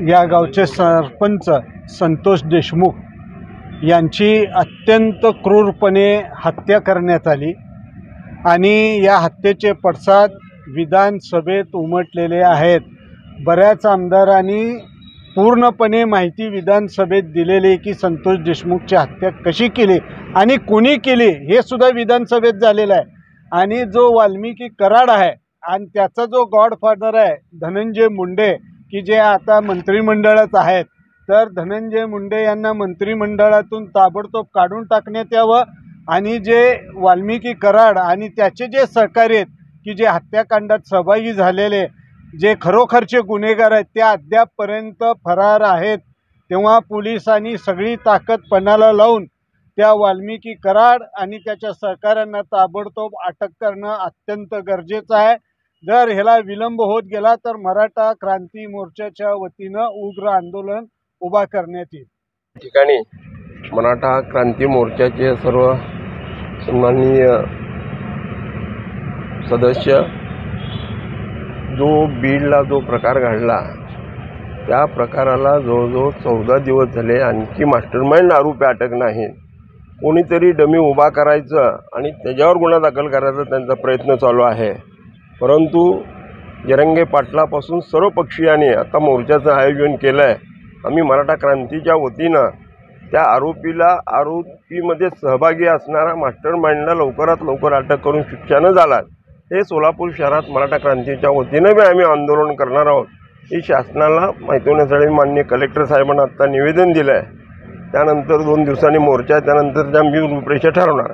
या गावचे सरपंच संतोष देशमुख यांची अत्यंत क्रूरपणे हत्या करण्यात आली आणि या हत्येचे पडसाद विधानसभेत उमटलेले आहेत। बऱ्याच आमदारांनी पूर्णपणे माहिती विधानसभेत दिलेली की संतोष देशमुखची हत्या कशी केली आणि कोणी केली हे सुद्धा विधानसभेत झालेलं आहे। आणि जो वाल्मिकी कराड आहे आणि त्याचा जो गॉडफादर आहे धनंजय मुंडे की जे आता मंत्रिमंडळात आहेत, तर धनंजय मुंडे यांना मंत्रिमंडळातून ताबडतोब काढून टाकण्यात यावं आणि जे वाल्मिकी कराड आणि त्याचे जे सहकारी आहेत की जे हत्याकांडात सहभागी झालेले जे खरोखरचे गुन्हेगार आहेत ते अद्यापपर्यंत फरार आहेत। तेव्हा पोलिसांनी सगळी ताकद पणाला लावून त्या वाल्मिकी कराड आणि त्याच्या सहकाऱ्यांना ताबडतोब अटक करणं अत्यंत गरजेचं आहे। जर ह्याला विलंब होत गेला तर मराठा क्रांती मोर्चाच्या वतीनं उग्र आंदोलन उभा करण्यात येईल। ठिकाणी मराठा क्रांती मोर्चाचे सर्व सन्माननीय सदस्य जो बीडला जो प्रकार घडला त्या प्रकाराला जवळजवळ 14 दिवस झाले आणखी मास्टरमाइंड आरोपी अटक नाही। कोणीतरी डमी उभा करायचं आणि त्याच्यावर गुन्हा दाखल करायचा त्यांचा प्रयत्न चालू आहे। परंतु जरंगे पाटलापासून सर्व पक्षीयांनी आता मोर्चाचं आयोजन केलं आहे। आम्ही मराठा क्रांतीच्या वतीनं त्या आरोपीमध्ये सहभागी असणारा मास्टरमाइंडला लवकरात लवकर अटक करून शिक्षा न झाला हे सोलापूर शहरात मराठा क्रांतीच्या वतीनं बी आम्ही आंदोलन करणार आहोत। ही शासनाला माहिती होण्यासाठी माननीय कलेक्टर साहेबांना आता निवेदन दिलं आहे। त्यानंतर 2 दिवसांनी मोर्चा त्यानंतर आम्ही रूपरेषा ठरवणार।